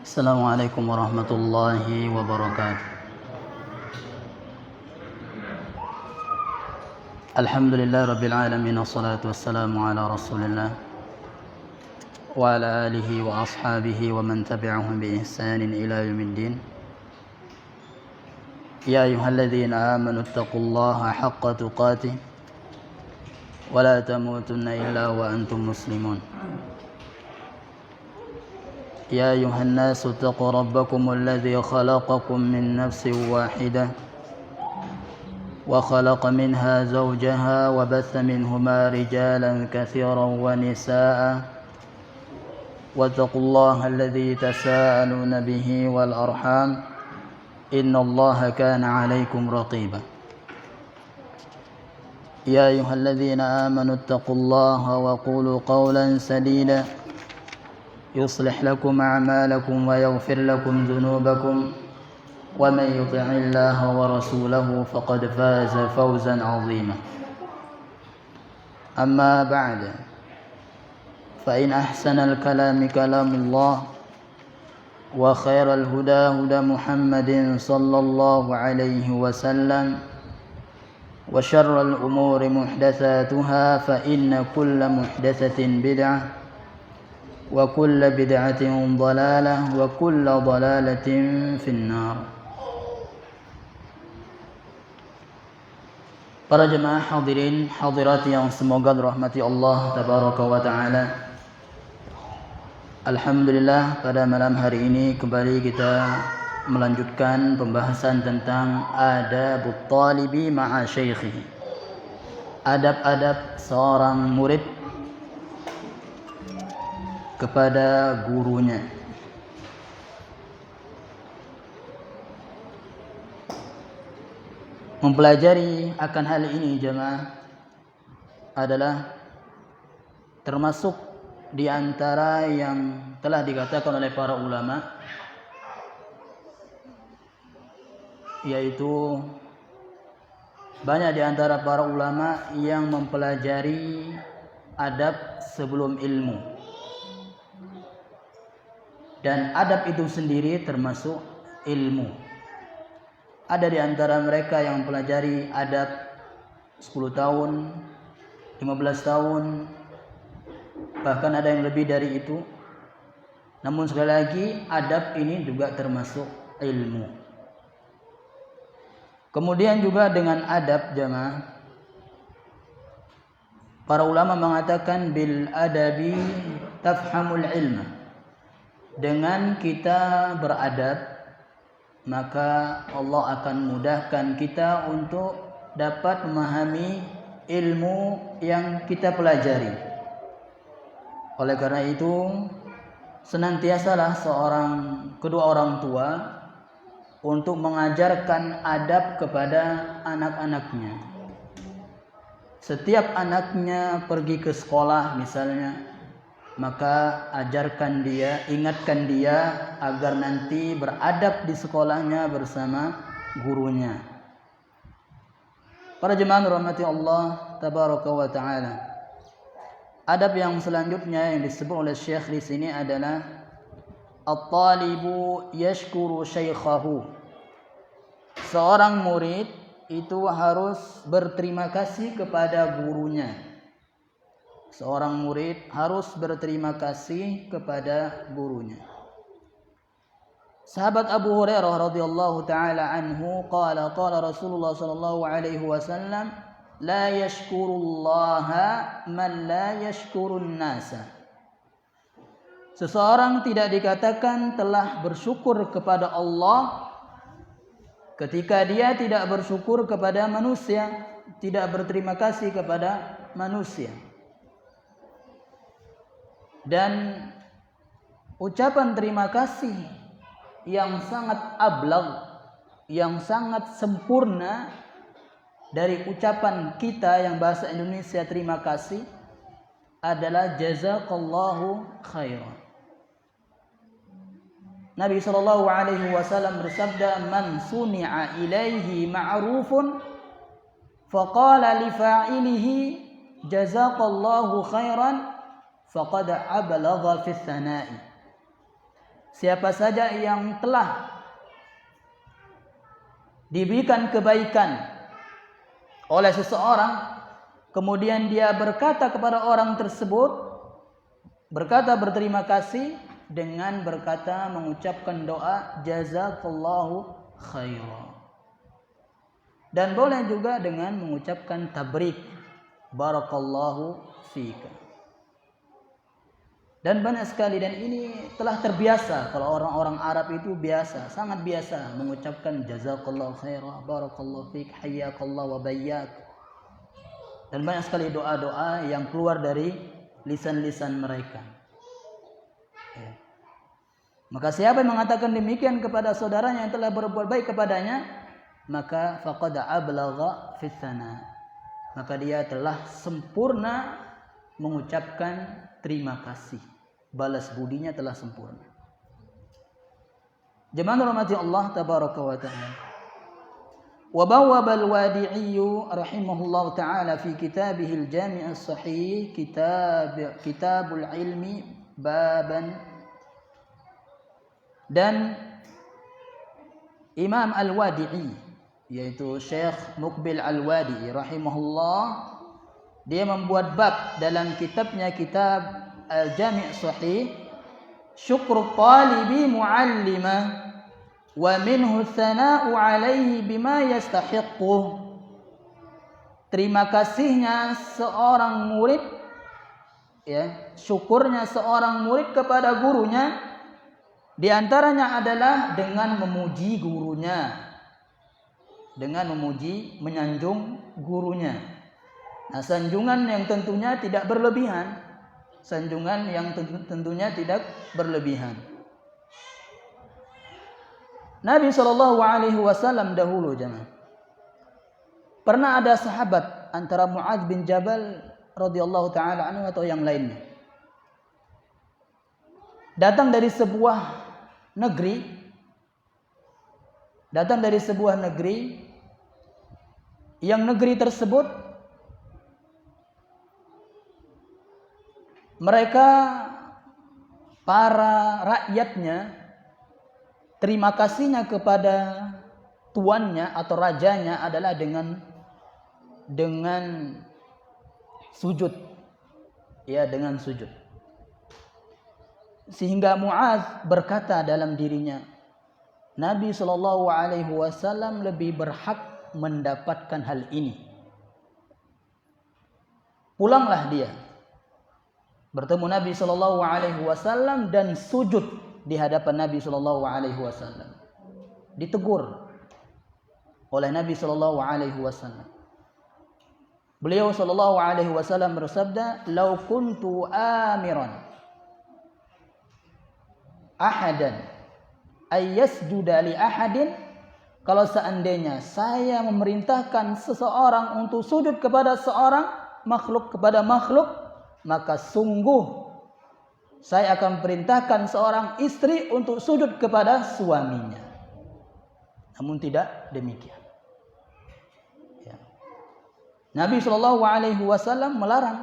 السلام عليكم ورحمة الله وبركاته. الحمد لله رب العالمين، والصلاة والسلام على رسول الله وعلى آله وأصحابه ومن تبعهم بإحسان إلى يوم الدين. يا أيها الذين آمنوا اتقوا الله حق تقاته ولا تموتن إلا وأنتم مسلمون. يا أيها الناس اتقوا ربكم الذي خلقكم من نفس واحدة وخلق منها زوجها وبث منهما رجالا كثيرا ونساء واتقوا الله الذي تساءلون به والأرحام إن الله كان عليكم رقيبا. يا أيها الذين آمنوا اتقوا الله وقولوا قولا سديدا يصلح لكم أعمالكم ويغفر لكم ذنوبكم ومن يطع الله ورسوله فقد فاز فوزا عظيما. أما بعد، فإن أحسن الكلام كلام الله وخير الهدى هدى محمد صلى الله عليه وسلم وشر الأمور محدثاتها فإن كل محدثة بدعة وكل بدعة ضلالة وكل ضلالة في النار. Para jemaah hadirin hadirat yang semoga dirahmati Allah tabaraka wa taala. Alhamdulillah, pada malam hari ini kembali kita melanjutkan pembahasan tentang adabut talibi ma'a syaikhihi. Adab-adab seorang murid kepada gurunya. Mempelajari akan hal ini jemaah adalah termasuk di antara yang telah dikatakan oleh para ulama, yaitu banyak di antara para ulama yang mempelajari adab sebelum ilmu, dan adab itu sendiri termasuk ilmu. Ada di antara mereka yang mempelajari adab 10 tahun, 15 tahun, bahkan ada yang lebih dari itu. Namun sekali lagi, adab ini juga termasuk ilmu. Kemudian juga dengan adab jamaah, para ulama mengatakan bil adabi tafhamul ilma. Dengan kita beradab, maka Allah akan mudahkan kita untuk dapat memahami ilmu yang kita pelajari. Oleh karena itu, senantiasalah kedua orang tua untuk mengajarkan adab kepada anak-anaknya. Setiap anaknya pergi ke sekolah misalnya, maka ajarkan dia, ingatkan dia agar nanti beradab di sekolahnya bersama gurunya. Para jemaah rahmati Allah tabaraka wa taala. Adab yang selanjutnya yang disebut oleh Syekh di sini adalah at-talibu yashkuru syaikhahu. Seorang murid itu harus berterima kasih kepada gurunya. Seorang murid harus berterima kasih kepada gurunya. Sahabat Abu Hurairah radhiyallahu taala anhu qala Rasulullah sallallahu alaihi wasallam la yashkurullaha man la yashkurun nasa. Seseorang tidak dikatakan telah bersyukur kepada Allah ketika dia tidak bersyukur kepada manusia, tidak berterima kasih kepada manusia. Dan ucapan terima kasih yang sangat ablagh, yang sangat sempurna dari ucapan kita yang bahasa Indonesia terima kasih adalah jazakallahu khairan. Nabi sallallahu alaihi wasallam bersabda, "Man suni'a ilaihi ma'rufun faqala li fa'ilihi jazakallahu khairan faqad ablagha fi tsana'i." siapa saja yang telah diberikan kebaikan oleh seseorang, kemudian dia berkata kepada orang tersebut, berkata berterima kasih dengan berkata mengucapkan doa jazakallahu khairan. Dan boleh juga dengan mengucapkan tabrik, barakallahu fika. Dan banyak sekali, dan ini telah terbiasa kalau orang-orang Arab itu biasa, sangat biasa mengucapkan jazakallahu khairan, barakallahu fik, hayyakallahu wa bayyak. Dan banyak sekali doa-doa yang keluar dari lisan-lisan mereka. Ya. Maka siapa yang mengatakan demikian kepada saudaranya yang telah berbuat baik kepadanya, maka faqad ablagha fi tsana, maka dia telah sempurna mengucapkan terima kasih, balas budinya telah sempurna. Jemaah rahmati Allah tabaraka wa taala. Wa bawwaba al-Wadi'i rahimahullah taala fi kitabih al-Jami' as-Sahih kitabul ilmi baban, dan Imam Al-Wadi'i yaitu Syekh Muqbil Al-Wadi'i rahimahullah, dia membuat bab dalam kitabnya kitab Al-Jami' Sahih, syukru talibi muallima wa minhu thana'u alaihi bima yastahiqqu. Terima kasihnya seorang murid, ya, syukurnya seorang murid kepada gurunya, di antaranya adalah dengan memuji gurunya, dengan memuji, menyanjung gurunya. Nah, sanjungan yang tentunya tidak berlebihan, sanjungan yang tentunya tidak berlebihan. Nabi SAW dahulu, jemaah, pernah ada sahabat antara Mu'adz bin Jabal radhiyallahu taala anhu atau yang lainnya, datang dari sebuah negeri, yang negeri tersebut mereka, para rakyatnya, terima kasihnya kepada tuannya atau rajanya adalah dengan sujud, ya, dengan sujud. Sehingga Mu'adz berkata dalam dirinya, Nabi SAW lebih berhak mendapatkan hal ini. Pulanglah dia, bertemu Nabi SAW dan sujud di hadapan Nabi SAW. Ditegur oleh Nabi SAW. Beliau SAW bersabda, "Lau kuntu amiran ahadan ayyasjuda li ahadin," kalau seandainya saya memerintahkan seseorang untuk sujud kepada seorang makhluk, kepada makhluk, maka sungguh saya akan perintahkan seorang istri untuk sujud kepada suaminya. Namun tidak demikian. Ya. Nabi SAW melarang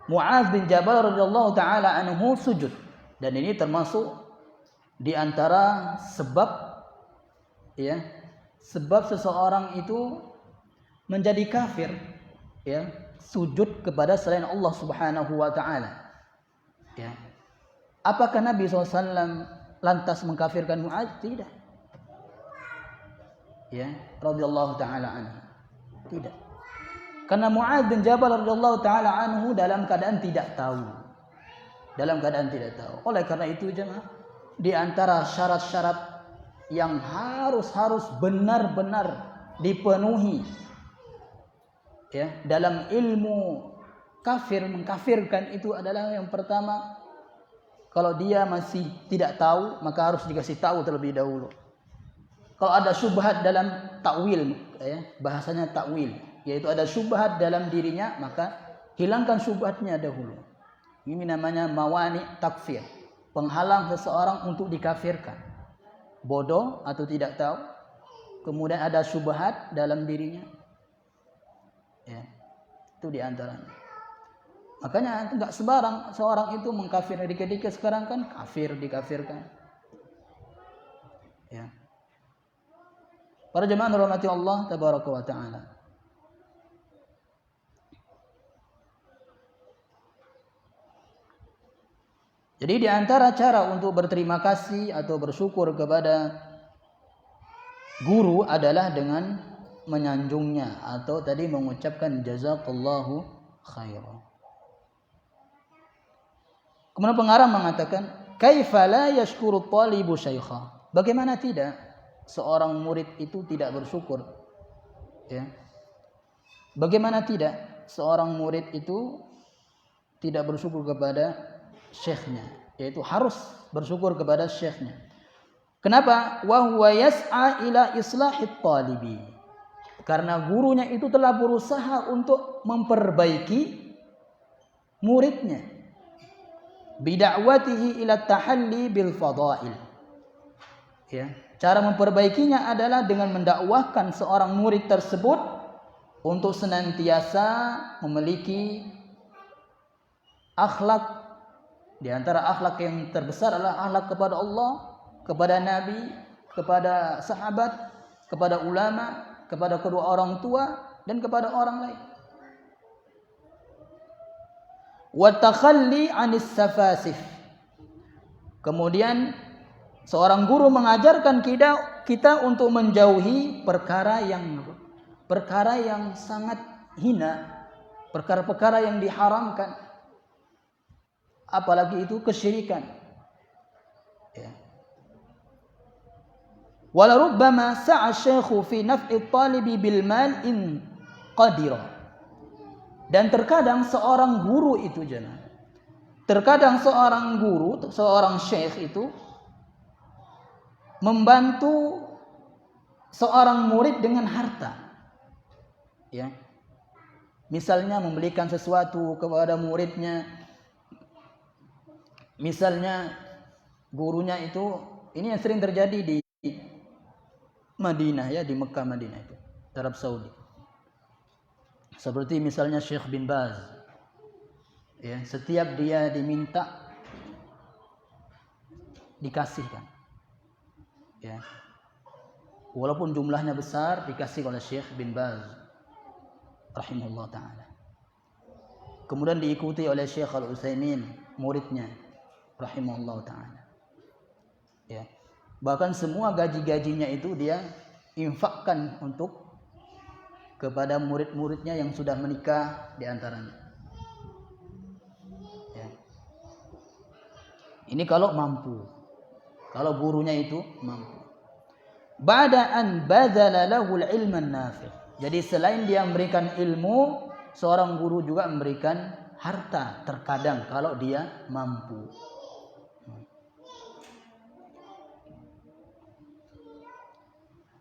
Mu'adz bin Jabal radhiyallahu taala anhu sujud, dan ini termasuk di antara sebab, ya, sebab seseorang itu menjadi kafir, ya, sujud kepada selain Allah Subhanahu wa taala. Ya. Apakah Nabi SAW lantas mengkafirkan Mu'adz? Tidak. Ya, radhiyallahu taala anhu. Tidak. Karena Mu'adz bin Jabal radhiyallahu taala anhu dalam keadaan tidak tahu. Oleh karena itu, jemaah, di antara syarat-syarat yang harus benar-benar dipenuhi, ya, dalam ilmu mengkafirkan itu adalah yang pertama, kalau dia masih tidak tahu maka harus dikasih tahu terlebih dahulu. Kalau ada syubhat dalam takwil, ya, bahasanya takwil, yaitu ada syubhat dalam dirinya, maka hilangkan syubhatnya dahulu. Ini namanya mawani takfir, penghalang seseorang untuk dikafirkan. Bodoh atau tidak tahu, kemudian ada syubhat dalam dirinya, ya, itu diantaranya. Makanya enggak sebarang seorang itu mengkafir. Dikit-dikit sekarang kan kafir, dikafirkan. Ya. Para jemaah rahmati Allah tabaraka wa taala. Jadi di antara cara untuk berterima kasih atau bersyukur kepada guru adalah dengan menyanjungnya atau tadi mengucapkan jazakallahu khairan. Kemudian pengarang mengatakan, kaifa la yashkuru talibu syaikha? Bagaimana tidak seorang murid itu tidak bersyukur? Ya. Bagaimana tidak seorang murid itu tidak bersyukur kepada syekhnya? Yaitu harus bersyukur kepada syekhnya. Kenapa? Wa huwa yas'a ila islahit talibi. Karena gurunya itu telah berusaha untuk memperbaiki muridnya. Bida'watihi ila tahalli bil fadail. Ya, cara memperbaikinya adalah dengan mendakwahkan seorang murid tersebut untuk senantiasa memiliki akhlak. Di antara akhlak yang terbesar adalah akhlak kepada Allah, kepada Nabi, kepada sahabat, kepada ulama, kepada kedua orang tua dan kepada orang lain. Wa takhalli 'anis safasif. Kemudian seorang guru mengajarkan kita untuk menjauhi perkara yang sangat hina, perkara-perkara yang diharamkan. Apalagi itu kesyirikan. Ya. Wala rubbama sa'a syaikhu fi naf'i talibi bil mal in qadira. Dan terkadang seorang guru itu terkadang seorang guru, seorang syekh itu membantu seorang murid dengan harta. Ya. Misalnya membelikan sesuatu kepada muridnya. Misalnya gurunya itu, ini yang sering terjadi di Madinah ya, di Mekah Madinah itu, Arab Saudi. Seperti misalnya Syekh bin Baz. Ya, setiap dia diminta dikasihkan. Ya. Walaupun jumlahnya besar dikasih oleh Syekh bin Baz rahimahullah taala. Kemudian diikuti oleh Syekh Al-Utsaimin, muridnya rahimahullah taala. Ya. Bahkan semua gaji-gajinya itu dia infakkan untuk kepada murid-muridnya yang sudah menikah di antaranya. Ya. Ini kalau mampu. Kalau gurunya itu mampu. Ba'da an badzala lahu al-ilman nafi'. Jadi selain dia memberikan ilmu, seorang guru juga memberikan harta terkadang kalau dia mampu.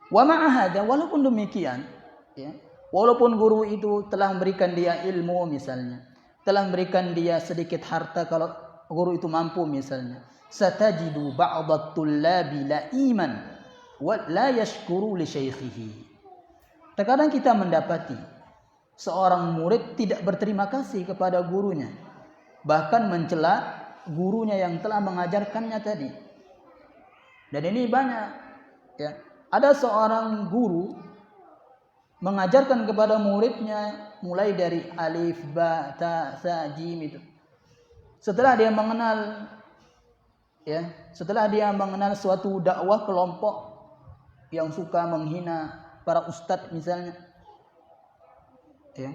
Wa ma'a hadza, walaupun demikian, ya, walaupun guru itu telah memberikan dia ilmu misalnya, telah memberikan dia sedikit harta kalau guru itu mampu misalnya, satajidu ba'dhat tullabi la'iman wa la yashkuru li syaikhihi. Terkadang kita mendapati seorang murid tidak berterima kasih kepada gurunya, bahkan mencela gurunya yang telah mengajarkannya tadi. Dan ini banyak, ya. Ada seorang guru mengajarkan kepada muridnya mulai dari alif, ba, ta, sa, jim itu. Setelah dia mengenal, ya, setelah dia mengenal suatu dakwah kelompok yang suka menghina para ustadz misalnya, ya,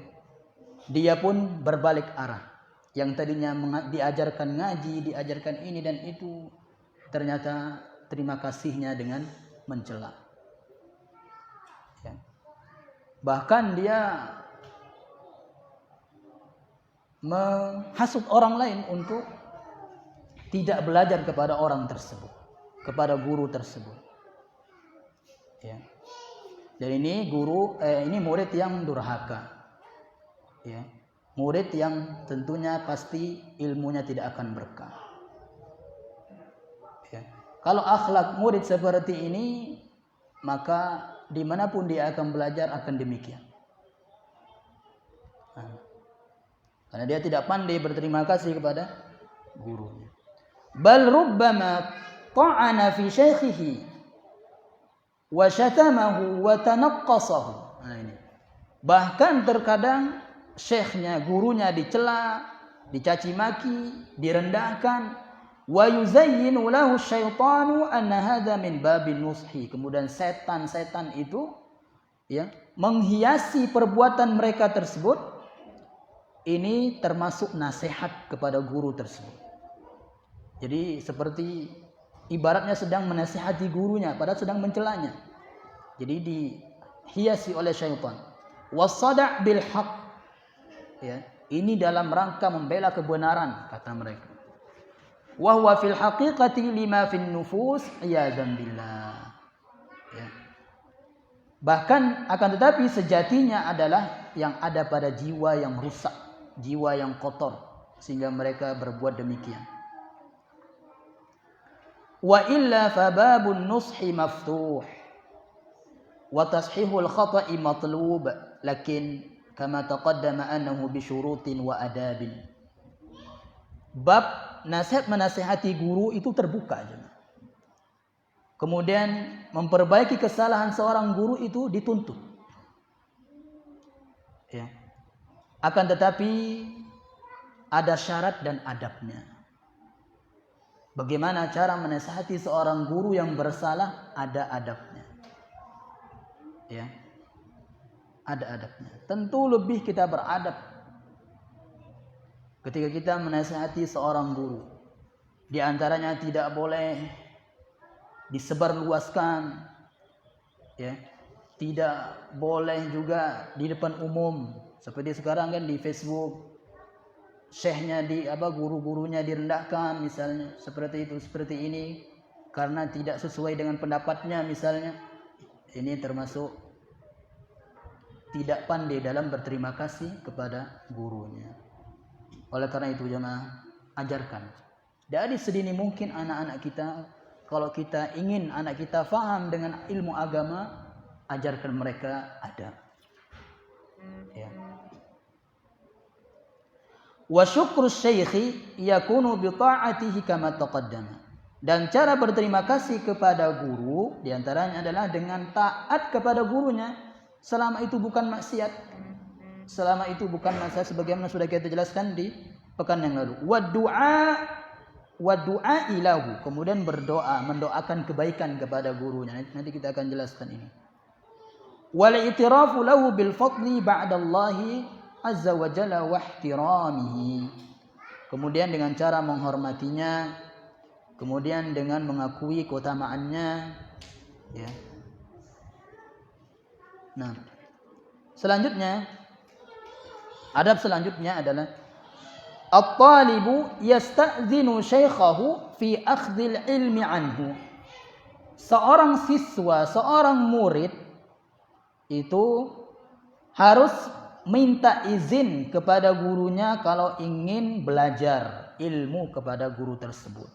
dia pun berbalik arah. Yang tadinya diajarkan ngaji, diajarkan ini dan itu, ternyata terima kasihnya dengan mencela. Ya. Bahkan dia menghasut orang lain untuk tidak belajar kepada orang tersebut, kepada guru tersebut. Ya. Dan ini ini murid yang durhaka. Ya. Murid yang tentunya pasti ilmunya tidak akan berkah. Ya. Kalau akhlak murid seperti ini, maka dimanapun dia akan belajar akan demikian. Nah, Karena dia tidak pandai berterima kasih kepada gurunya. Bal rubbama ta'ana fi syaikhihi wa syatamahu wa tanaqqasahu. Nah ini. Bahkan terkadang syekhnya, gurunya dicela, dicaci maki, direndahkan. Wa yuzayyinu lahu syaitanu anna hadza min babin nushi. Kemudian setan-setan itu ya menghiasi perbuatan mereka tersebut. Ini termasuk nasihat kepada guru tersebut. Jadi seperti ibaratnya sedang menasihati gurunya padahal sedang mencelanya. Jadi dihiasi oleh syaitan. Wasada' bil haqq. Ya, ini dalam rangka membela kebenaran kata mereka. Wa huwa fil haqiqati lima fin nufus iyadzan billah. Ya. Bahkan akan tetapi sejatinya adalah yang ada pada jiwa yang rusak, jiwa yang kotor, sehingga mereka berbuat demikian. Wa illa fababun nushi maftuh wa tashihul khata'i matlub, lakin kama taqaddama annahu bi syurutin wa adabin. Bab nasihat menasihati guru itu terbuka. Kemudian memperbaiki kesalahan seorang guru itu dituntut. Ya. Akan tetapi ada syarat dan adabnya. Bagaimana cara menasihati seorang guru yang bersalah, ada adabnya. Ya. Ada adabnya. Tentu lebih kita beradab ketika kita menasihati seorang guru. Di antaranya tidak boleh disebarluaskan, ya. Tidak boleh juga di depan umum seperti sekarang kan di Facebook, syekhnya guru-gurunya direndahkan misalnya, seperti itu, seperti ini karena tidak sesuai dengan pendapatnya misalnya. Ini termasuk tidak pandai dalam berterima kasih kepada gurunya. Oleh karena itu jemaah, ajarkan dari sedini mungkin anak-anak kita. Kalau kita ingin anak kita faham dengan ilmu agama, ajarkan mereka adab. Ya. Wa syukru syaikhi yakunu bi ta'atihi kama taqaddama. Dan cara berterima kasih kepada guru diantaranya adalah dengan taat kepada gurunya, selama itu bukan maksiat. Selama itu bukan maksiat sebagaimana sudah kita jelaskan di pekan yang lalu. Wa du'a ilahu, kemudian berdoa, mendoakan kebaikan kepada gurunya. Nanti kita akan jelaskan ini. Wal i'tirafu lahu bil fadli ba'dallahi azza wa jalla wa ihtiramihi. Kemudian dengan cara menghormatinya, kemudian dengan mengakui keutamaannya, ya. Nah, selanjutnya adab selanjutnya adalah at-talibu yasta'zinu syaikhahu fi akhdhil ilmi anhu. Seorang siswa, seorang murid itu harus minta izin kepada gurunya kalau ingin belajar ilmu kepada guru tersebut.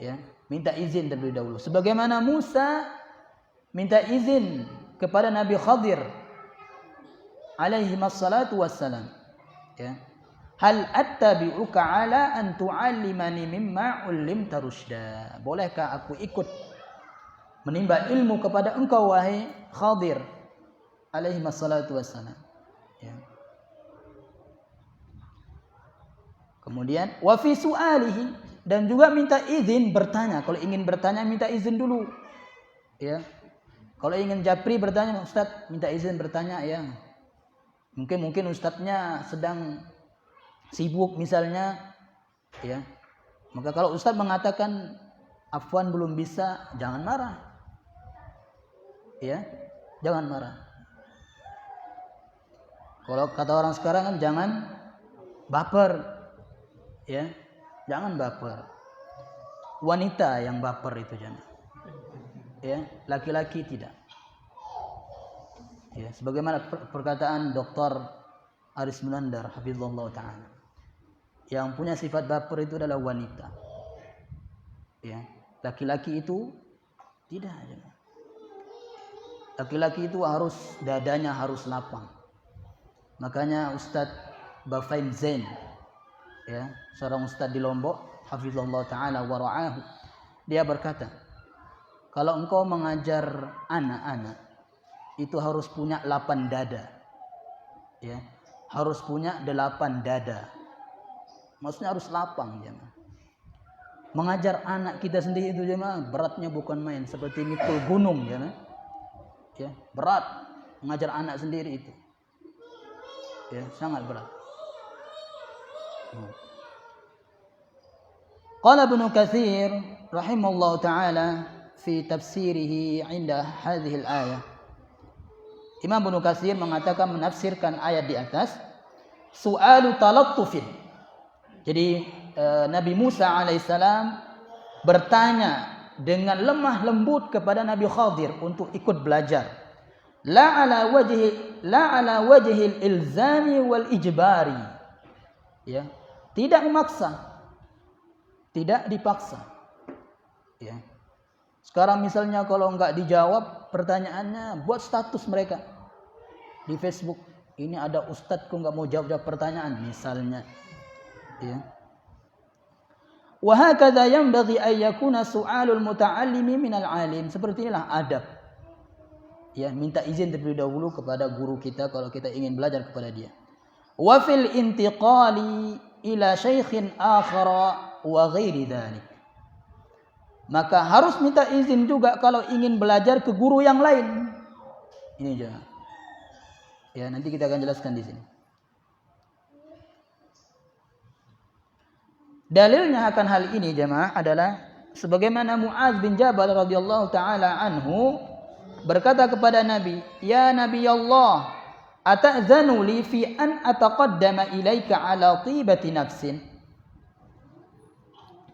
Ya, minta izin terlebih dahulu. Sebagaimana Musa minta izin kepada Nabi Khadir alaihi wassalatu wassalam. Ya. Hal attabi'uka ala an tu'allimani mimma 'ullimta rusyda. Bolehkah aku ikut menimba ilmu kepada engkau wahai Khadir alaihi wassalatu wassalam. Ya. Kemudian wa fi su'alihi, dan juga minta izin bertanya. Kalau ingin bertanya minta izin dulu. Ya. Kalau ingin japri bertanya, Ustaz, minta izin bertanya ya. Mungkin ustadznya sedang sibuk misalnya, ya. Maka kalau ustadz mengatakan afwan belum bisa, jangan marah. Ya, jangan marah. Kalau kata orang sekarang kan jangan baper. Ya, jangan baper. Wanita yang baper itu jangan. Ya, laki-laki tidak. Ya, sebagaimana perkataan Dr. Aris Munandar hafizallahu taala. Yang punya sifat baper itu adalah wanita. Ya, laki-laki itu tidak. Laki-laki itu harus dadanya harus lapang. Makanya Ustadz Bafaim Zain, ya, seorang ustaz di Lombok, hafizallahu taala wa ra'ahu. Dia berkata, kalau engkau mengajar anak-anak itu harus punya 8 dada. Ya, harus punya 8 dada. Maksudnya harus lapang, jemaah. Mengajar anak kita sendiri itu, jemaah, beratnya bukan main, seperti mikul gunung, jemaah. Ya, berat mengajar anak sendiri itu. Ya, sangat berat. Qala Ibnu Katsir rahimallahu taala fi tafsirihi 'inda hadhihi al-ayah. Imam Ibnu Katsir mengatakan, menafsirkan ayat di atas, su'alu talattufin. Jadi Nabi Musa alaihissalam bertanya dengan lemah lembut kepada Nabi Khadir untuk ikut belajar. La ala wajhi al-ilzami wal ijbari. Ya, tidak memaksa, tidak dipaksa. Ya. Sekarang misalnya kalau enggak dijawab pertanyaannya, buat status mereka di Facebook. Ini ada ustadz kok enggak mau jawab pertanyaan misalnya. Ya. Wa hakadha yanbaghi an yakuna su'alul muta'allimi minal 'alim. Seperti inilah adab. Ya, minta izin terlebih dahulu kepada guru kita kalau kita ingin belajar kepada dia. Wa fil intiqali ila syaikhin akhara wa ghairi dzalik. Maka harus minta izin juga kalau ingin belajar ke guru yang lain. Ini aja. Ya, nanti kita akan jelaskan di sini. Dalilnya akan hal ini, jemaah, adalah sebagaimana Mu'adz bin Jabal radhiyallahu taala anhu berkata kepada Nabi, "Ya Nabi Allah, ata'zanu li fi an ataqaddama ilaika ala tibati nafsin?"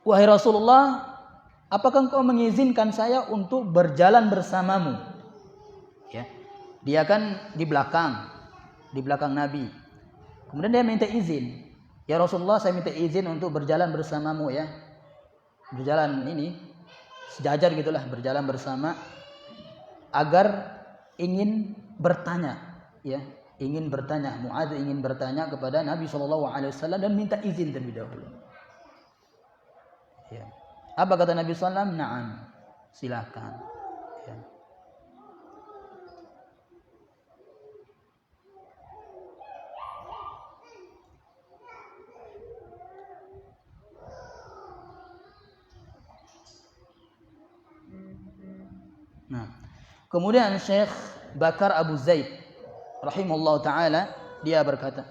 Wahai Rasulullah, apakah engkau mengizinkan saya untuk berjalan bersamamu? Ya. Dia kan di belakang Nabi. Kemudian dia minta izin. Ya Rasulullah, saya minta izin untuk berjalan bersamamu, ya. Berjalan ini sejajar gitulah, berjalan bersama, agar ingin bertanya, ya, ingin bertanya. Mu'adz ingin bertanya kepada Nabi SAW dan minta izin terlebih dahulu. Ya. Apa kata Nabi SAW? Na'am, silakan. Ya. Nah, kemudian Syekh Bakar Abu Zaid rahimahullah taala dia berkata,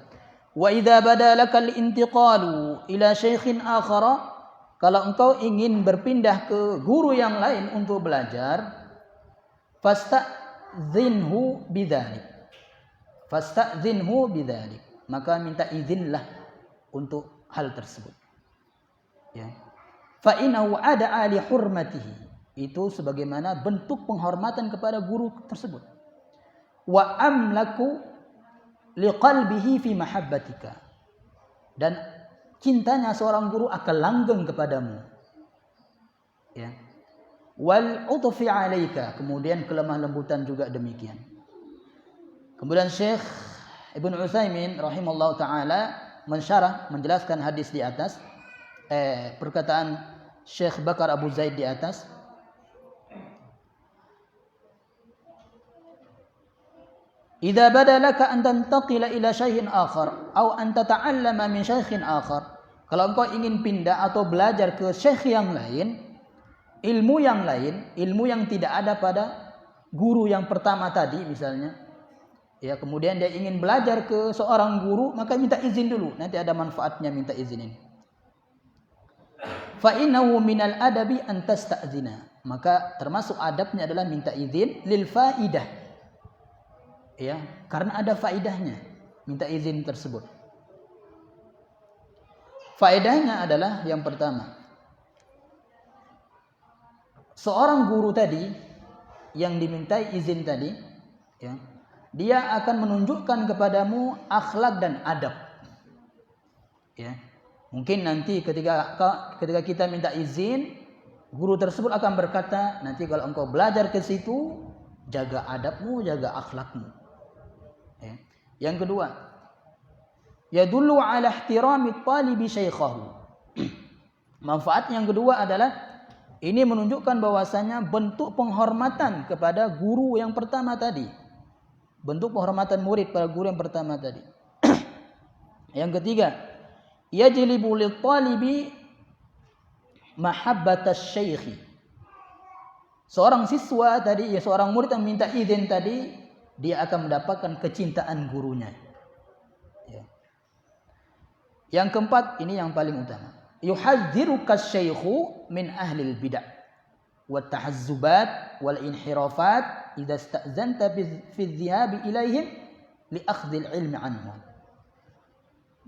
"Wa idza bada lakal intiqalu ila syaikhin akhara," kalau engkau ingin berpindah ke guru yang lain untuk belajar, fasta'dzinhu bidzalik. Fasta'dzinhu bidzalik. Maka minta izinlah untuk hal tersebut. Ya. Fa innahu ada'a li hurmatihi. Itu sebagaimana bentuk penghormatan kepada guru tersebut. Wa amlaku liqalbihi fi mahabbatika. Dan cintanya seorang guru akan langgeng kepadamu. Ya. Wal utfi 'alaika, kemudian kelemah lembutan juga demikian. Kemudian Syekh Ibnu Utsaimin rahimallahu taala menjelaskan hadis di atas, perkataan Syekh Bakar Abu Zaid di atas. Idza bada laka an tantaqila ila syai'in akhar atau an tata'allama min syaikhin akhar. Kalau engkau ingin pindah atau belajar ke syekh yang lain, ilmu yang tidak ada pada guru yang pertama tadi misalnya. Ya, kemudian dia ingin belajar ke seorang guru, maka minta izin dulu. Nanti ada manfaatnya minta izin ini. Fa innahu minal adabi an tasta'zina. Maka termasuk adabnya adalah minta izin lil faidah. Ya, karena ada faedahnya minta izin tersebut. Faedahnya adalah yang pertama, seorang guru tadi yang dimintai izin tadi, ya, dia akan menunjukkan kepadamu akhlak dan adab. Ya, mungkin nanti ketika kita minta izin, guru tersebut akan berkata, nanti kalau engkau belajar ke situ, jaga adabmu, jaga akhlakmu. Ya. Yang kedua, yadullu ala ihtirami talibi syaikhahu. Manfaat yang kedua adalah ini menunjukkan bahwasanya bentuk penghormatan kepada guru yang pertama tadi. Bentuk penghormatan murid pada guru yang pertama tadi. Yang ketiga, yajlibu lit talibi mahabbatas syaikhi. Seorang siswa tadi, seorang murid yang minta izin tadi, dia akan mendapatkan kecintaan gurunya. Ya. Yang keempat, ini yang paling utama. Yuhadziruka syaikhu min ahlil bid'ah wa tahazzubat wal inhirafat idza sta'zanta fi dhihab ilaihim li akhdhil ilmi anhum.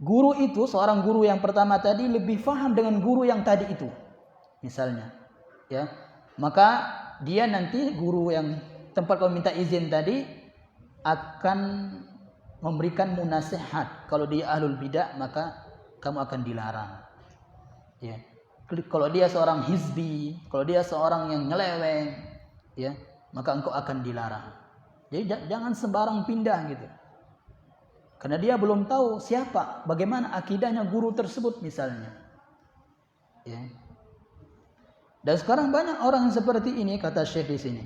Guru itu, seorang guru yang pertama tadi lebih faham dengan guru yang tadi itu. Misalnya, ya. Maka dia nanti guru yang tempat kau minta izin tadi akan memberikanmu nasihat. Kalau dia ahlul bidah maka kamu akan dilarang. Ya. Kalau dia seorang hizbi, kalau dia seorang yang nyeleweng, ya, maka engkau akan dilarang. Jadi jangan sembarang pindah gitu. Karena dia belum tahu siapa, bagaimana akidahnya guru tersebut misalnya. Ya. Dan sekarang banyak orang seperti ini, kata Syekh di sini.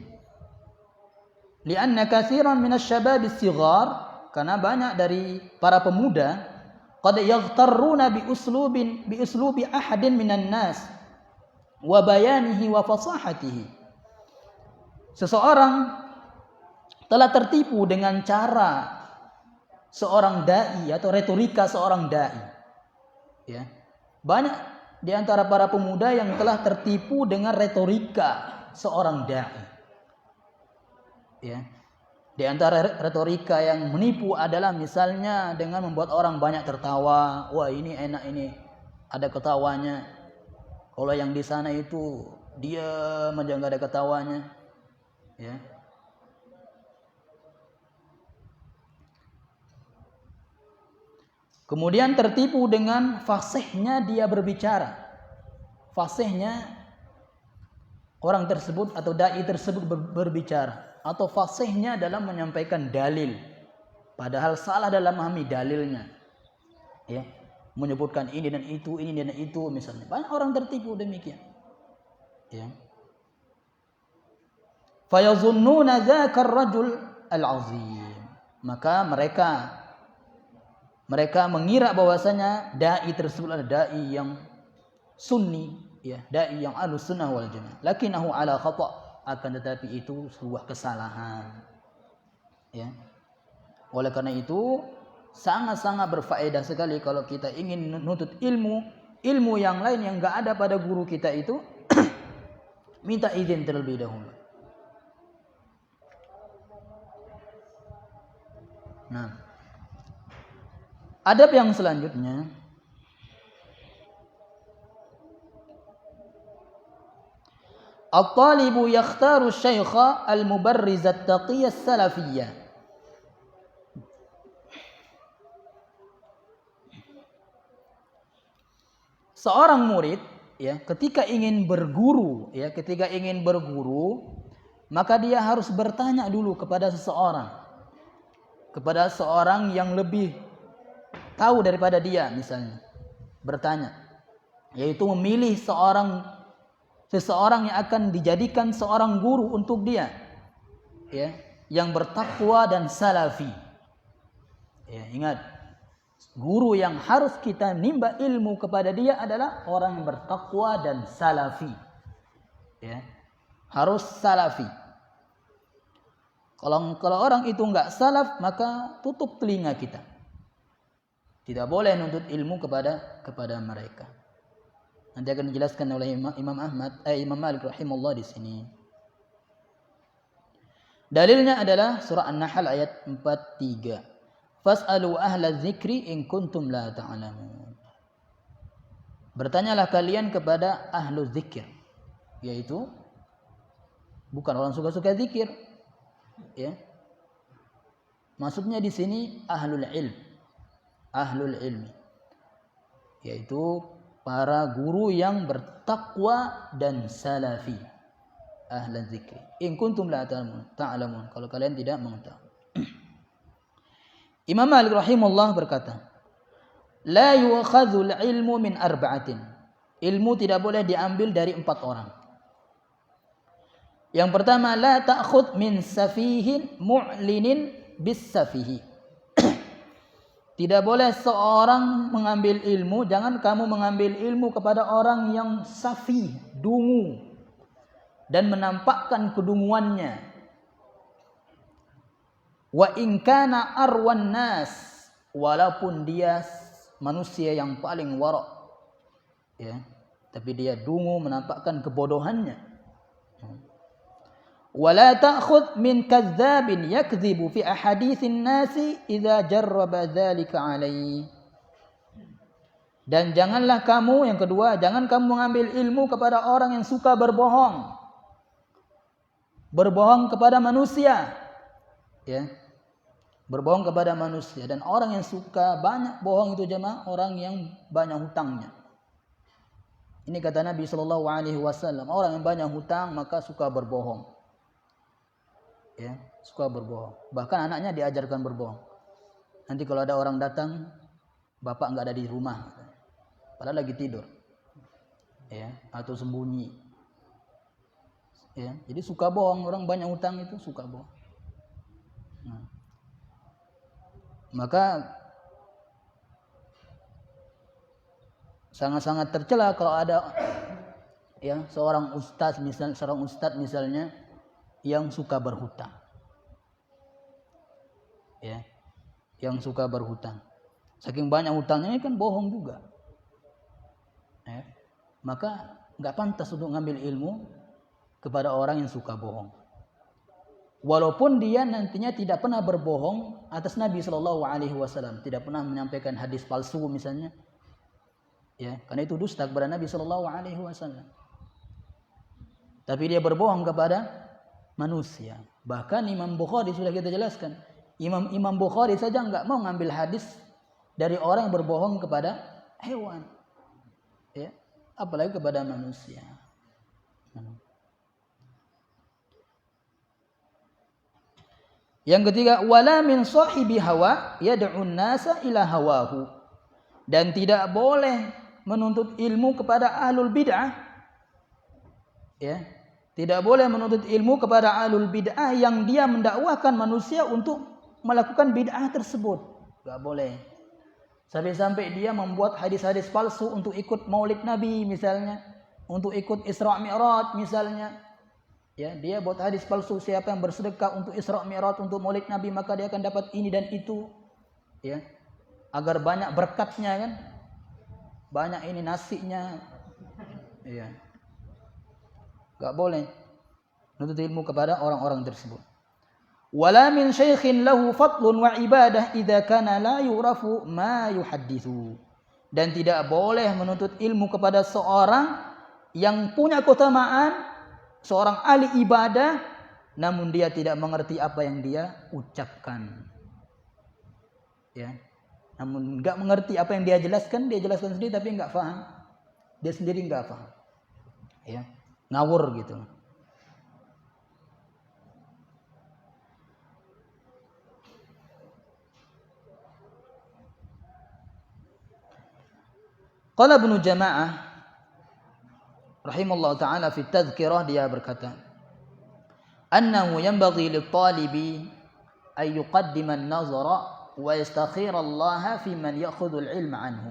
Lianna katsiran minasy-syabab as-sighar, karena banyak dari para pemuda qad yaghtarruna bi uslubi ahadin minan nas wa bayanihi wa fasahatihi. Seseorang telah tertipu dengan cara seorang dai atau retorika seorang dai. Ya. Banyak di antara para pemuda yang telah tertipu dengan retorika seorang dai. Ya. Di antara retorika yang menipu adalah misalnya dengan membuat orang banyak tertawa. Wah, ini enak ini, ada ketawanya. Kalau yang di sana itu diam aja enggak ada ketawanya. Ya. Kemudian tertipu dengan fasihnya dia berbicara. Fasihnya orang tersebut atau dai tersebut berbicara. Atau fasihnya dalam menyampaikan dalil, padahal salah dalam memahami dalilnya. Ya, menyebutkan ini dan itu misalnya. Banyak orang tertipu demikian. Ya. Fayazunnuna dzakar rajul al-azim. Maka mereka mengira bahwasanya dai tersebut adalah dai yang sunni, ya, dai yang ahlus sunnah wal jamaah. Lakinnahu ala khata', akan tetapi itu sebuah kesalahan. Ya. Oleh karena itu sangat-sangat berfaedah sekali kalau kita ingin menuntut ilmu yang lain yang enggak ada pada guru kita itu minta izin terlebih dahulu. Nah, adab yang selanjutnya, at-talibu yakhtaru syaikha al-mubarriz at-taqiyya as-salafiyyah. Seorang murid, ya, ketika ingin berguru, maka dia harus bertanya dulu kepada seseorang yang lebih tahu daripada dia, misalnya. Bertanya, yaitu memilih seseorang yang akan dijadikan seorang guru untuk dia, ya, yang bertakwa dan salafi. Ya, ingat, guru yang harus kita nimba ilmu kepada dia adalah orang yang bertakwa dan salafi. Ya, harus salafi. Kalau orang itu enggak salaf, maka tutup telinga kita. Tidak boleh nuntut ilmu kepada mereka. Nanti akan dijelaskan oleh Imam Malik rahimahullah di sini. Dalilnya adalah surah An-Nahl ayat 43. Fas'alu ahla dzikri in kuntum la ta'lamun. Bertanyalah kalian kepada ahlu zikir, yaitu bukan orang suka-suka zikir, ya. Maksudnya di sini ahlul ilmi, yaitu para guru yang bertakwa dan salafi. Ahlan zikri in kuntum la ta'lamun, kalau kalian tidak mengetahui. Imam Malik rahimahullah berkata, La yu'khadzul ilmu min arba'atin. Ilmu tidak boleh diambil dari 4 orang. Yang pertama, la ta'khudh min safihin mu'linin bis safihi. Tidak boleh seorang mengambil ilmu, jangan kamu mengambil ilmu kepada orang yang safih, dungu, dan menampakkan kedunguannya. Wa in kana arwan nas, walaupun dia manusia yang paling wara', ya, tapi dia dungu, menampakkan kebodohannya. Wala ta'khudh min kadzdzabin yakdzibu fi ahaditsin nasi idza jarraba dzalika alaihi. Dan janganlah kamu, yang kedua, jangan kamu mengambil ilmu kepada orang yang suka berbohong. Berbohong kepada manusia. Ya. Berbohong kepada manusia. Dan orang yang suka banyak bohong itu jemaah, orang yang banyak hutangnya. Ini kata Nabi SAW, orang yang banyak hutang maka suka berbohong. Ya, suka berbohong. Bahkan anaknya diajarkan berbohong. Nanti kalau ada orang datang, bapak nggak ada di rumah, padahal lagi tidur, ya, atau sembunyi. Ya, jadi suka bohong. Orang banyak hutang itu suka bohong. Nah, maka sangat-sangat tercela kalau ada, ya, seorang ustaz misalnya yang suka berhutang, ya, yang suka berhutang, saking banyak hutangnya kan bohong juga, ya. Maka nggak pantas untuk ngambil ilmu kepada orang yang suka bohong, walaupun dia nantinya tidak pernah berbohong atas Nabi SAW, tidak pernah menyampaikan hadis palsu misalnya, ya, karena itu dusta kepada Nabi SAW. Tapi dia berbohong kepada manusia. Bahkan Imam Bukhari sudah kita jelaskan, Imam Bukhari saja enggak mau ngambil hadis dari orang yang berbohong kepada hewan, ya, apalagi kepada manusia. Yang ketiga, wala min sahibi hawa yad'un nasa ila hawahu. Dan tidak boleh menuntut ilmu kepada ahlul bid'ah, ya. Tidak boleh menuntut ilmu kepada ahlul bid'ah yang dia mendakwahkan manusia untuk melakukan bid'ah tersebut. Enggak boleh. Sampai-sampai dia membuat hadis-hadis palsu untuk ikut Maulid Nabi misalnya, untuk ikut Isra Mi'raj misalnya. Ya, dia buat hadis palsu, siapa yang bersedekah untuk Isra Mi'raj, untuk Maulid Nabi, maka dia akan dapat ini dan itu. Ya. Agar banyak berkatnya kan. Banyak ini nasinya. Iya. Enggak boleh menuntut ilmu kepada orang-orang tersebut. Wala min syaikhin lahu fadlun wa ibadah idza kana la yurafu ma yuhadditsu. Dan tidak boleh menuntut ilmu kepada seorang yang punya keutamaan, seorang ahli ibadah, namun dia tidak mengerti apa yang dia ucapkan. Ya. Namun enggak mengerti apa yang dia jelaskan sendiri tapi enggak paham. Dia sendiri enggak paham. Ya. Ngawur gitu. Qala Ibnu Jama'ah rahimallahu taala fi tadhkirah, dia berkata, annahu yanbaghi lit-talibi ay yuqaddima an-nazara wa yastakhira Allah fi man ya'khudhu al-ilma anhu.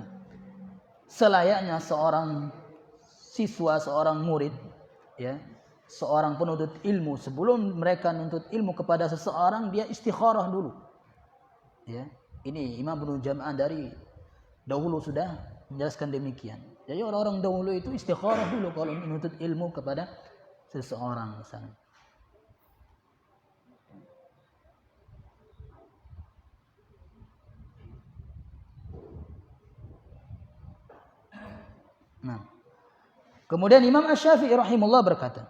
Selayaknya seorang siswa, seorang murid, ya, seorang penuntut ilmu, sebelum mereka menuntut ilmu kepada seseorang, dia istikharah dulu. Ya, ini Imam Ibnu Jam'ah dari dahulu sudah menjelaskan demikian. Jadi orang-orang dahulu itu istikharah dulu kalau menuntut ilmu kepada seseorang misalnya. Nah, kemudian Imam Asy-Syafi'i rahimahullah berkata,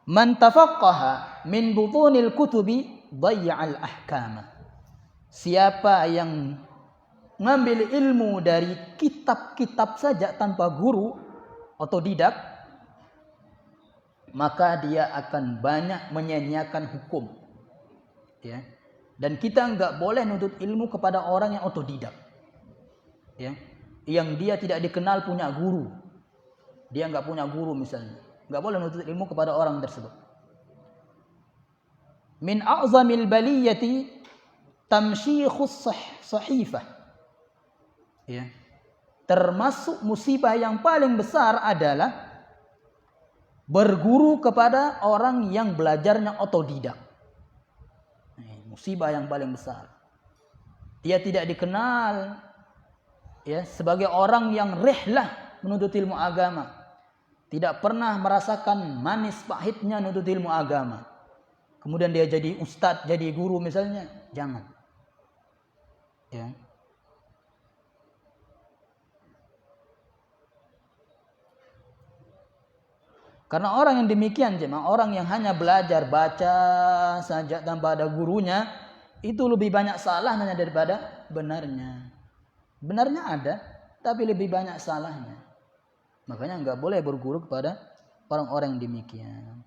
man tafaqqaha min butunil kutubi dhayya'al ahkama. Siapa yang mengambil ilmu dari kitab-kitab saja tanpa guru atau didak, maka dia akan banyak menyia-nyiakan hukum. Ya. Dan kita enggak boleh nuntut ilmu kepada orang yang otodidak. ya, yang dia tidak dikenal punya guru. Dia enggak punya guru misalnya, enggak boleh menuntut ilmu kepada orang tersebut. Min a'zamil baliyati tamsyikhus sahifah. Ya. Termasuk musibah yang paling besar adalah berguru kepada orang yang belajarnya otodidak. Musibah yang paling besar. Dia tidak dikenal ya sebagai orang yang rihlah menuntut ilmu agama. Tidak pernah merasakan manis pahitnya menuntut ilmu agama. Kemudian dia jadi ustadz, jadi guru misalnya, jangan. Ya. Karena orang yang demikian, orang yang hanya belajar baca saja tanpa ada gurunya, itu lebih banyak salahnya daripada benarnya. Benarnya ada, tapi lebih banyak salahnya. Makanya enggak boleh berguru kepada orang-orang yang demikian.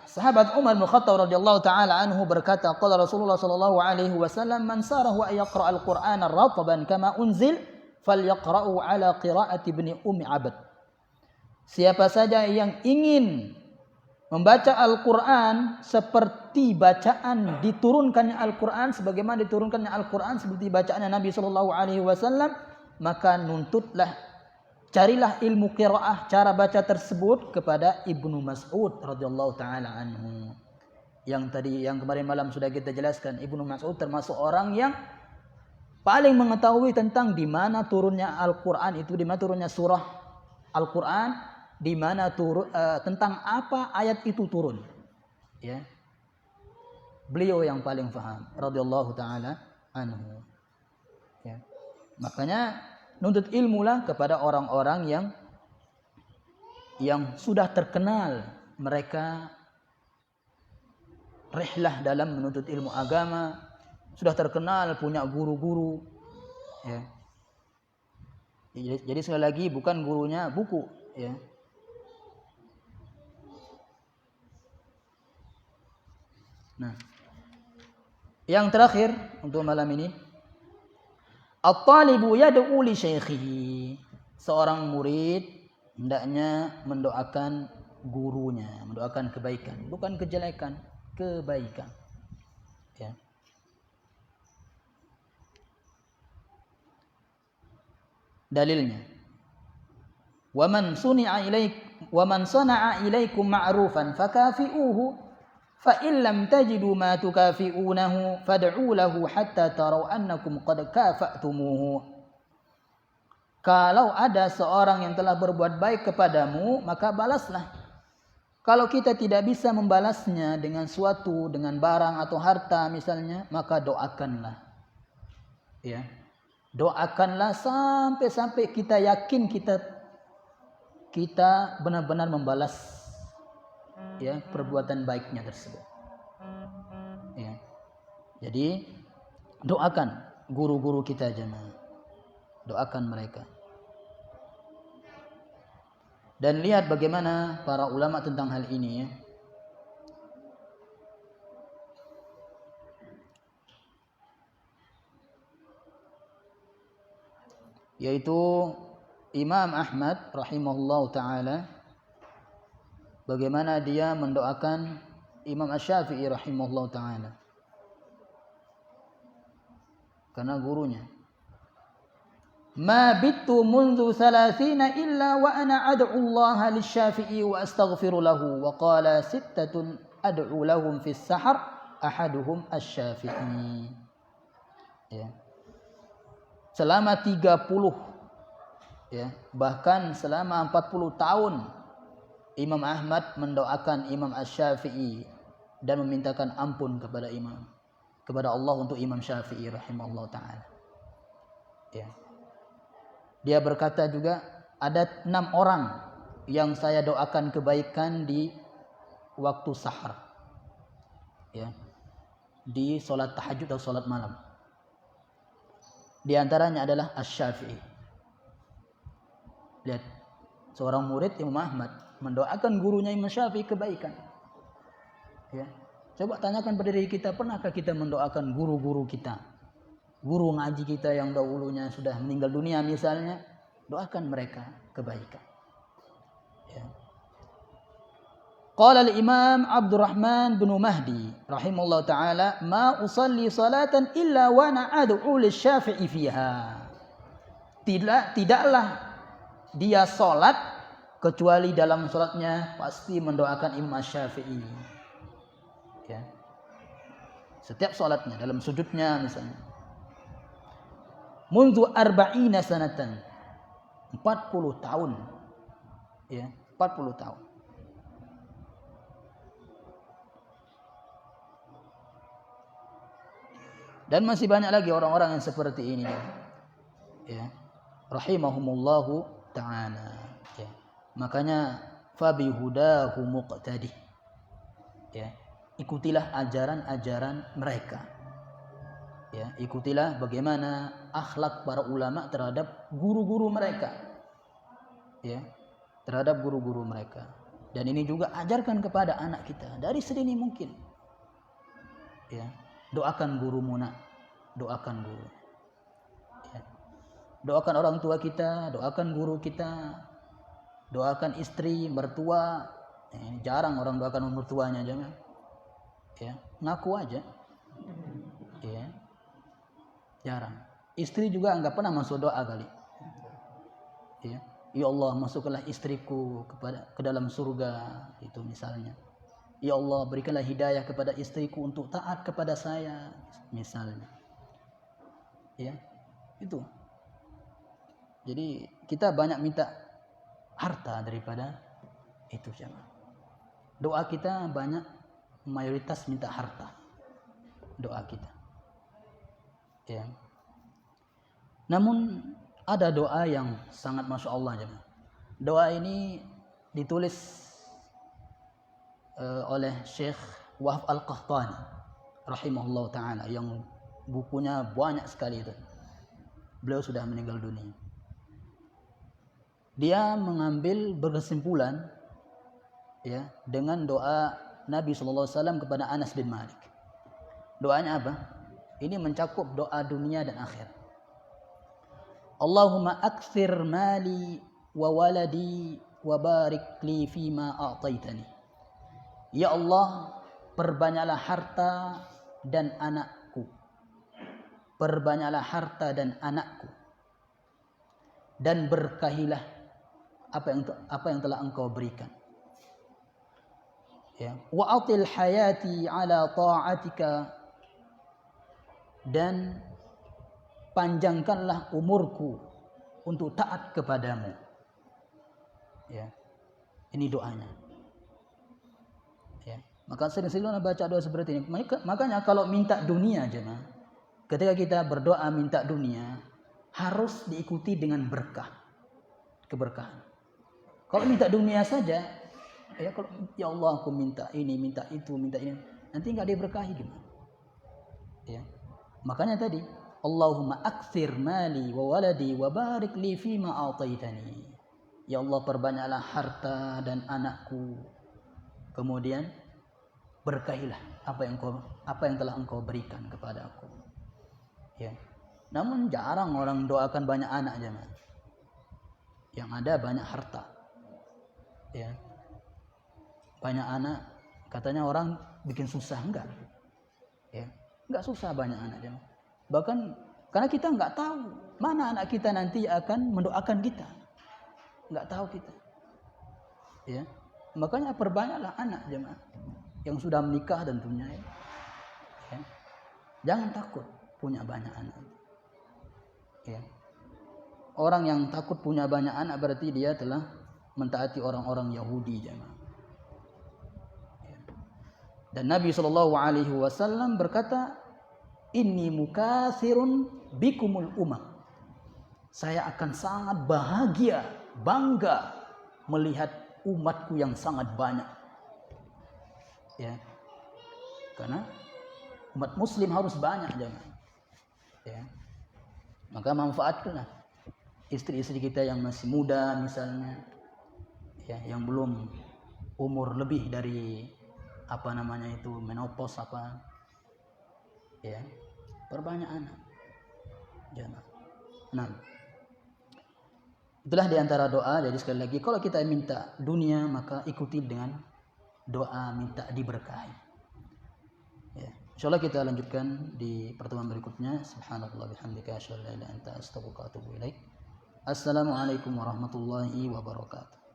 Sahabat Umar bin Khattab radhiyallahu taala anhu berkata, qala Rasulullah sallallahu alaihi wasallam, man sarahu ay yaqra al-Qur'ana ratban kama unzil falyaqra'u ala qira'ati ibni Ummi Abd. Siapa saja yang ingin membaca Al-Qur'an seperti bacaan diturunkannya Al-Qur'an, sebagaimana diturunkannya Al-Qur'an seperti bacaannya Nabi sallallahu alaihi wasallam, maka nuntutlah, carilah ilmu qiraah, cara baca tersebut kepada Ibnu Mas'ud radhiyallahu taala anhu. Yang kemarin malam sudah kita jelaskan, Ibnu Mas'ud termasuk orang yang paling mengetahui tentang di mana turunnya Al-Qur'an itu, di mana turunnya surah Al-Qur'an, di mana tentang apa ayat itu turun. Ya. Beliau yang paling paham radhiyallahu taala anhu. Ya. Makanya nuntut ilmu lah kepada orang-orang yang sudah terkenal mereka rihlah dalam menuntut ilmu agama, sudah terkenal punya guru-guru. Ya. Jadi sekali lagi bukan gurunya buku. Ya. Nah, yang terakhir untuk malam ini, at-talibu yad'u li syaikhihi. Seorang murid hendaknya mendoakan gurunya, mendoakan kebaikan, bukan kejelekan, kebaikan. Ya. Dalilnya, wa man sana'a ilaikum ma'rufan fakafi'uhu fa in lam tajidu ma tukafi'unahu fad'u lahu hatta taraw annakum qad kafa'tumuhu. Kalau ada seorang yang telah berbuat baik kepadamu, maka balaslah. Kalau kita tidak bisa membalasnya dengan barang atau harta misalnya, maka doakanlah. Ya. Doakanlah sampai kita yakin kita benar-benar membalas ya perbuatan baiknya tersebut. Ya. Jadi doakan guru-guru kita jemaah. Doakan mereka. Dan lihat bagaimana para ulama tentang hal ini ya. Yaitu Imam Ahmad rahimahullah ta'ala, bagaimana dia mendoakan Imam Asy-Syafi'i rahimahullah ta'ala karena gurunya. Ma bittu mundu 30 illa wa ana ad'u Allah lisy-Syafi'i wa astaghfiru lahu wa qala sittatun ad'u lahum fis sahar ahaduhum asy-Syafi'i. Ya. Selama 30 ya, bahkan selama 40 tahun Imam Ahmad mendoakan Imam Asy-Syafi'i dan memintakan ampun kepada Allah untuk Imam Syafi'i rahimahullah ta'ala. Ya. Dia berkata juga, ada 6 orang yang saya doakan kebaikan di waktu sahar. Ya. Di salat tahajud atau salat malam. Di antaranya adalah Asy-Syafi'i. Lihat, seorang murid Imam Ahmad mendoakan gurunya Imam Syafi'i kebaikan. Ya. Coba tanyakan pada diri kita, pernahkah kita mendoakan guru-guru kita, guru ngaji kita yang dahulunya sudah meninggal dunia misalnya, doakan mereka kebaikan. Ya. Qala al-Imam Abdurrahman bin Mahdi rahimahullah taala, ma usalli salatan illa wa ana ad'u lisyafi'i fiha. Tidaklah dia salat kecuali dalam salatnya pasti mendoakan Imam Syafi'i. Ya. Setiap salatnya, dalam sujudnya misalnya. Mundu arba'ina sanatan. 40 tahun. Ya, 40 tahun. Dan masih banyak lagi orang-orang yang seperti ini. Ya. Rahimahumullahu ta'ala. Ya. Makanya fabi hudahu muqtadi. Ya. Ikutilah ajaran-ajaran mereka. Ya, ikutilah bagaimana akhlak para ulama terhadap guru-guru mereka. Ya, terhadap guru-guru mereka. Dan ini juga ajarkan kepada anak kita dari sedini mungkin. Ya. Doakan gurumu nak, doakan guru. Ya. Doakan orang tua kita, doakan guru kita, doakan istri, mertua. Ya, jarang orang doakan mertuanya jangan. Ya, ngaku aja. Ya, jarang. Istri juga enggak pernah masuk doa kali. Ya, ya Allah masukkanlah istriku ke dalam surga, itu misalnya. Ya Allah berikanlah hidayah kepada istriku untuk taat kepada saya misalnya. Ya, itu. Jadi kita banyak minta harta daripada itu jemaah. Doa kita banyak mayoritas minta harta. Doa kita. Ya. Namun ada doa yang sangat masya Allah jemaah. Doa ini ditulis oleh Syekh Wahab Al-Qahtani rahimahullah ta'ala, yang bukunya banyak sekali itu. Beliau sudah meninggal dunia. Dia mengambil berkesimpulan ya dengan doa Nabi SAW kepada Anas bin Malik. Doanya apa? Ini mencakup doa dunia dan akhirat. Allahumma akthir mali wa waladi wa barik li fima a'taitani. Ya Allah, perbanyaklah harta dan anakku. Perbanyaklah harta dan anakku. Dan berkahilah apa yang telah Engkau berikan. Ya, wa atil hayati ala ta'atika, dan panjangkanlah umurku untuk taat kepadamu. Ya. Ini doanya. Ya. Maka sering-sering baca doa seperti ini. Makanya kalau minta dunia jemaah, ketika kita berdoa minta dunia, harus diikuti dengan berkah, keberkahan. Kalau minta dunia saja, ya kalau ya Allah aku minta ini, minta itu, minta ini, nanti nggak diberkahi gimana? Ya. Makanya tadi, Allahumma aktsir mali wa waladi wa barik li fima a'taitani. Ya Allah perbanyaklah harta dan anakku. Kemudian berkahilah apa yang telah Engkau berikan kepada aku. Ya. Namun jarang orang doakan banyak anak jemaah. Yang ada banyak harta. Ya. Banyak anak katanya orang bikin susah, enggak. Ya. Enggak susah banyak anak jemaah. Bahkan karena kita enggak tahu mana anak kita nanti akan mendoakan kita. Enggak tahu kita. Ya. Makanya perbanyaklah anak jemaah yang sudah menikah tentunya. Ya. Jangan takut punya banyak anak. Ya. Orang yang takut punya banyak anak berarti dia telah mentaati orang-orang Yahudi jemaah. Ya. Dan Nabi SAW berkata, Inni mukatsirun bikumul umam. Saya akan sangat bahagia, bangga melihat umatku yang sangat banyak. Ya. Karena umat muslim harus banyak jemaah. Ya. Maka manfaatkanlah istri-istri kita yang masih muda misalnya, ya, yang belum umur lebih dari apa namanya itu menopause apa, ya, perbanyak anak. Jangan. Nah, itulah diantara doa. Jadi sekali lagi, kalau kita minta dunia maka ikuti dengan doa minta diberkahi. Ya. Insyaallah kita lanjutkan di pertemuan berikutnya. Subhanallah bihamdika asyhadu an la ilaha illa anta astaghfiruka wa atubu ilaik. Assalamualaikum warahmatullahi wabarakatuh.